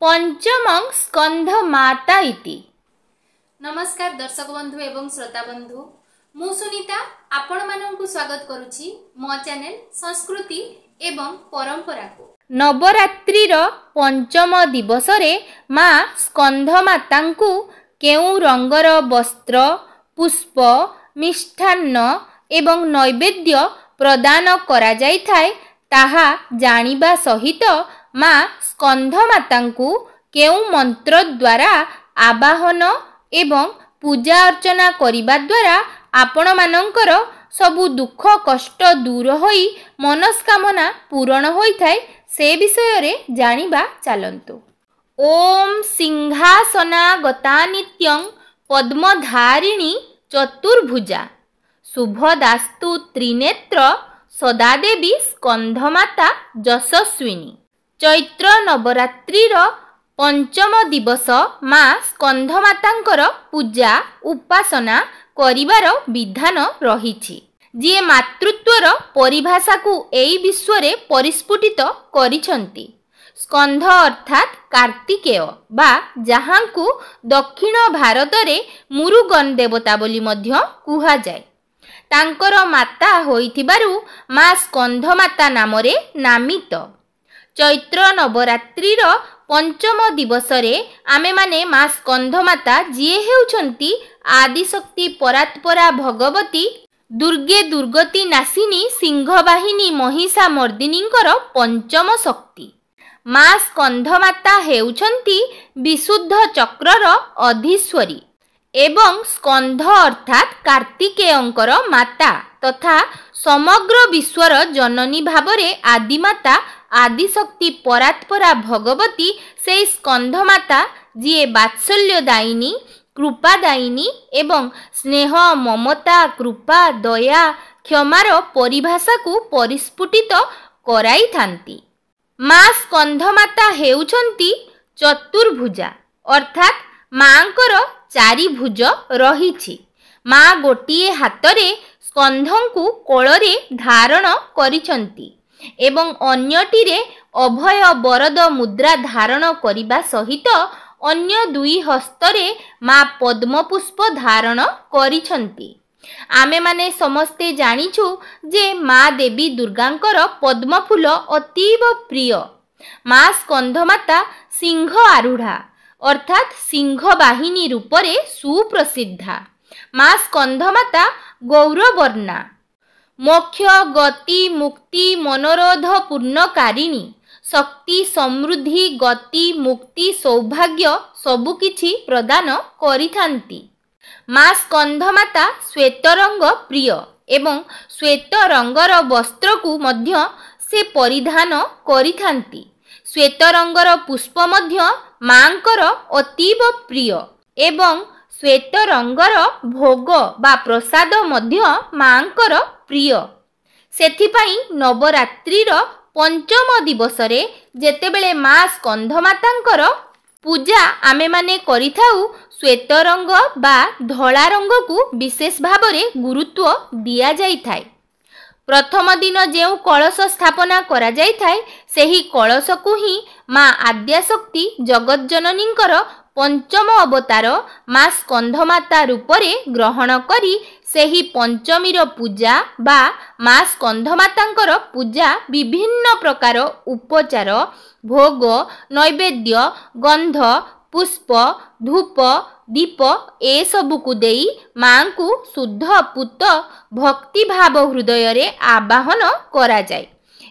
पंचमं स्कंध माता इति। नमस्कार दर्शक बंधु एवं श्रोता बंधु, मु सुनीता आपण माननकु स्वागत करुछि मो चैनल संस्कृति एवं परंपरा को। नवरात्रिर पंचम दिवस रे माँ स्कंध मातांकु केउ रंगर वस्त्र, पुष्प, मिष्ठान्न एवं नैवेद्य प्रदान करा जाई थाए ताहा जानिबा सहित माँ स्कंध मातांकु केउ मंत्र द्वारा आवाहन एवं पूजा अर्चना करिबा द्वारा आपण मानंकर सबु दुख कष्ट दूर होई मनस्कामना पूर्ण होई थाए से विषय रे जानिबा चलंतु। ओम सिंहासना गता नित्यं पद्मधारिणी चतुर्भुजा शुभदास्तु त्रिनेत्र सदादेवी स्कंधमाता यशस्विनी। चैत्र नवरात्रिर पंचम दिवस माँ स्कंधमातांकर पूजा उपासना करिवार विधान रहिछि। जे मातृत्वर परिभाषा को एई विश्वरे परिस्फुटित करिछंती। स्कंध अर्थात कार्तिकेय बा जहांकु दक्षिण भारत रे मुरुगन देवता बोली मध्य कुहा जाय। तांकर माता होइथिबारु माँ स्कंधमाता नामरे नामित। चैत्र नवरात्रिर पंचम दिवस रे आमे माने माँ स्कंधमाता जिए हेउछंती आदिशक्ति परात्परा भगवती दुर्गे दुर्गति नासिनी सिंहवाहिनी महिषा मर्दिनींकर पंचम शक्ति। माँ स्कंधमाता हेउछंती विशुद्ध चक्रर अधीश्वरी एवं स्कंध अर्थात कार्तिकेयंकर माता तथा समग्र विश्वर जननी भावरे आदिमाता आदिशक्ति परात्परा भगवती से स्कंधमाता जी वात्सल्यदायिनी कृपादायिनी एवं स्नेह ममता कृपा दया क्षमार परिभाषा को परिस्फुटित कराई थांती। माँ स्कंधमाता हेउछंती चतुर्भुजा अर्थात माँकर चारि भुज रहिछि। माँ गोटिए हातरे स्कंधंकु कोଳରେ धारण करिछंती एवं अन्यटिरे अभय वरद मुद्रा धारण करिबा सहित अन्य दुई हस्तरे माँ पद्मपुष्प धारण करिछंती। आमे माने समस्ते जानिछु जे माँ देवी दुर्गांकर पद्मफूल अतीव प्रिय। माँ स्कंधमाता सिंह आरूढ़ा अर्थात सिंहवाहिनी रूपरे सुप्रसिद्धा। माँ स्कंधमाता गौरवर्णा मोक्ष गति मुक्ति मनोरथ पूर्णकारिणी शक्ति समृद्धि गति मुक्ति सौभाग्य सबुकिछि प्रदान करिथांती। माँ स्कंधमाता श्वेत रंग प्रिय एवं श्वेत रंगर वस्त्र को मध्य से परिधान करिथांती। श्वेत रंगर पुष्प मध्य माँकर अतीव प्रिय एवं श्वेत रंगर भोग बा प्रसाद मध्य माँकर प्रिय। सेथिपाई नवरात्रिर पंचम दिवस रे जेतेबेले माँ स्कंधमातांकर पूजा आमे माने करिथाउ श्वेत रंग बा धला रंग को विशेष भावरे गुरुत्व दिया जाई थाए। प्रथम दिन जेउ कलश स्थापना करा जाई थाए सेही कलश को ही माँ आद्याशक्ति जगतजननींकर पंचम अवतार माँ स्कंधमाता रूपरे ग्रहण करी सेही पंचमीर पूजा बा माँ स्कंधमातांकर पूजा विभिन्न प्रकार उपचार भोग नैवेद्य गंध पुष्प धूप दीप ए सबु को देई माँ को शुद्ध पूत भक्ति भाव हृदय रे आवाहन करा जाय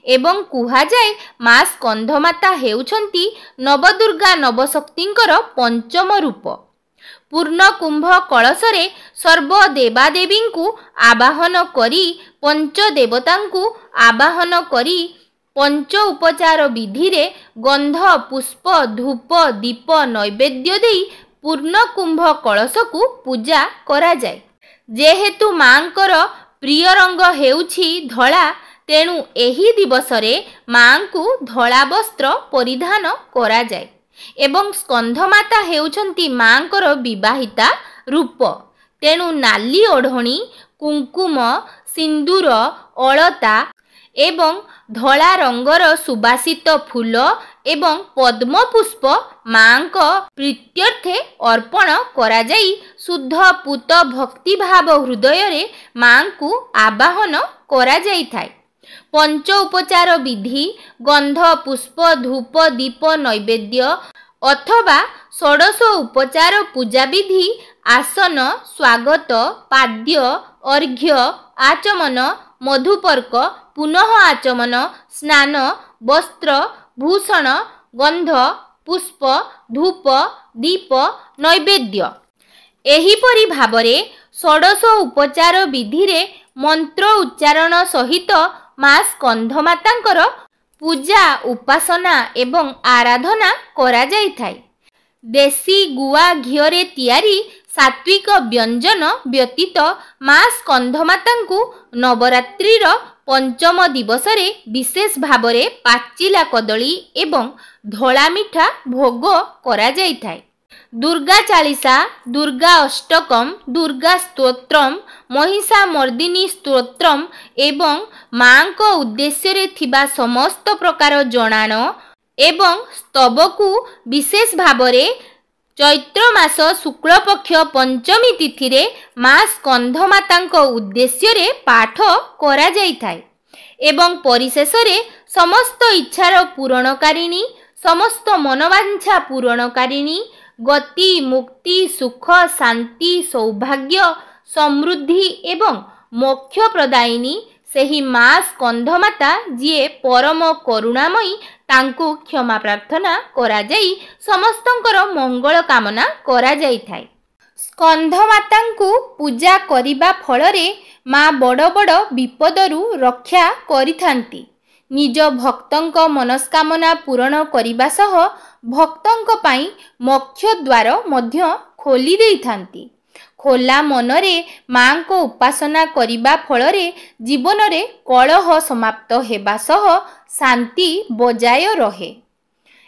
एवं कुहा जाए माँ स्कंधमाता हेउछंती नवदुर्गा नवशक्तिंकर पंचम रूप। पूर्ण कुंभ कलशरे सर्व देवादेवी को आवाहन करी पंच देवतांकु आवाहन करी पंच उपचार विधि रे गंध पुष्प धूप दीप नैवेद्य देई पूर्ण कुंभ कलश को पूजा करा जाए। जेहेतु माँकर प्रिय रंग हेउछि धला तेणु एही दिवस रे माँ को धला वस्त्र परिधान करा जाए एवं स्कंधमाता हेउछंती माँकर विवाहिता रूप तेणु नाली ओढ़णी कुंकुम सिंदूर अलता एवं धला रंगर सुबासित फूल एवं पद्म पुष्प मांक प्रीत्यर्थे अर्पण करा जाई शुद्ध पूत भक्ति भाव हृदय रे मांकु आवाहन करा जाई थाए। पंच उपचार विधि गंध पुष्प धूप दीप नैवेद्य अथवा षोडश उपचार पूजा विधि आसन स्वागत पाद्य अर्घ्य आचमन मधुपर्क पुनः आचमन स्नान वस्त्र भूषण गंध पुष्प धूप दीप नैवेद्य एहिपरि भावरे षोडश उपचार विधि रे मंत्र उच्चारण सहित मां स्कंधमातांकर पूजा उपासना एवं आराधना करा जाई थाए। देशी गुआ घिओरे तियारी सात्विक व्यंजन व्यतीत मां स्कंधमातांकु नवरात्रिर पंचम दिवस रे विशेष भावरे पाचिला कदली एवं धला मिठा भोग करा जाई थाए। दुर्गा चालीसा दुर्गा अष्टकम दुर्गा स्तोत्रम महिषा मर्दिनी स्तोत्रम एवं मां को उद्देश्य रे थिबा समस्त प्रकार जणाण एवं स्तवकु विशेष भावरे चैत्र मास शुक्ल पक्ष पंचमी तिथि रे मां स्कंधमातांको उद्देश्य रे पाठ करा जाई थाए एवं परिशेष रे समस्त इच्छार पूरणकारिणी समस्त मनोवांछा पूरणकारिणी गति मुक्ति सुख शांति सौभाग्य समृद्धि एवं मोक्ष प्रदायिनी सेही मां स्कंधमाता जिए परम करुणामयी तांकु क्षमा प्रार्थना करा जाई समस्तंकर मंगल कामना करा जाई थाए। स्कंधमातांकु पूजा करिबा फलरे मां बड़ बड़ विपदरु रक्षा करिथांती। निज भक्तंक मनस्कामना पूरण करिबा सह भक्तंक पाई मोक्ष द्वार मध्य खोली देइथांती। खोला मनरे मां को उपासना करिबा फलरे जीवन रे कलह समाप्त हेबा सह शांति बजाय रहे।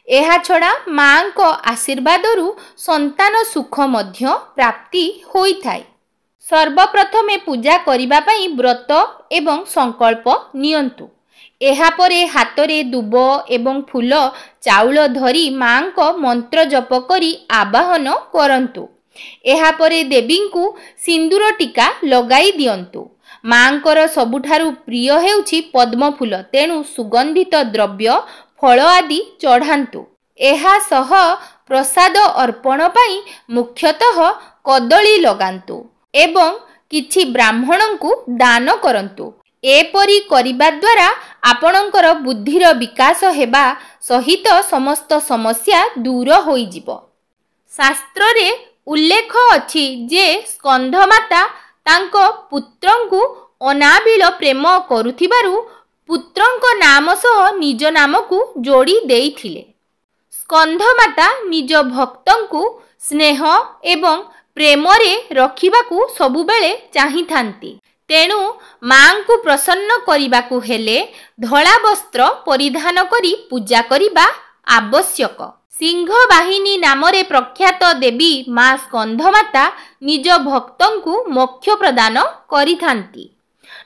एहा छड़ा मां को आशीर्वादरु संतान सुख मध्य प्राप्ति होई थाए। सर्वप्रथमे पूजा करिबा पई व्रत एवं संकल्प नियंतु। एहा परे हातरे दुब एवं फूल चाउल धरी मां को मंत्र जप करी आवाहन करंतु। एहा परे देवींकु सिंदूर टीका लगाई दियंतु। मांकर सबुठारु प्रिय हेउछि पद्म फूल तेणु सुगंधित द्रव्य फल आदि चढ़ांतु। एहा सह प्रसाद अर्पण पाई मुख्यतः कदली लगांतु एवं किछि ब्राह्मणंकु दान करंतु। एपरि करिबा द्वारा आपणकर बुद्धिर विकास हेबा सहित समस्त समस्या दूर होई जिवो। शास्त्र रे उल्लेख अछि जे स्कंधमाता तांको पुत्रंकु अनाबिल प्रेम करुथिबारु पुत्रंक नाम सह निज नामकु जोड़ी देइथिले। स्कंधमाता निज भक्तंकु स्नेह एवं प्रेमरे रखिबाकु सबुबेले चाहिथांती। तेणु मां को प्रसन्न करिबाकु हेले धला वस्त्र परिधान करी पूजा करिबा आवश्यक। सिंह बाहिनी नामरे प्रख्यात देवी मां स्कंधमाता निज भक्तंकु मोक्ष प्रदान करिथांती।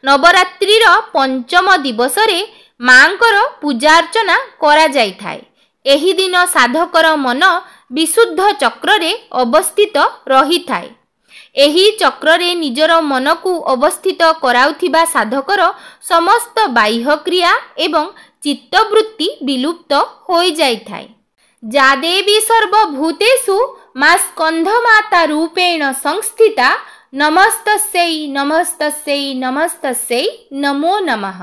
नवरात्रिर पंचम दिवस रे मांकर पूजा अर्चना करा जाई थाए। एही दिन साधकर मन विशुद्ध चक्र रे अवस्थित रही थाए। एही चक्र रे निजर मन को अवस्थित कराउथिबा साधकर समस्त बाह्य क्रिया एवं चित्तवृत्ति विलुप्त होई जाई थाए। जा देवी सर्वभूतेषु मां स्कंधमाता रूपेण संस्थिता नमस्तस्यै नमस्तस्यै नमस्तस्यै नमो नमः।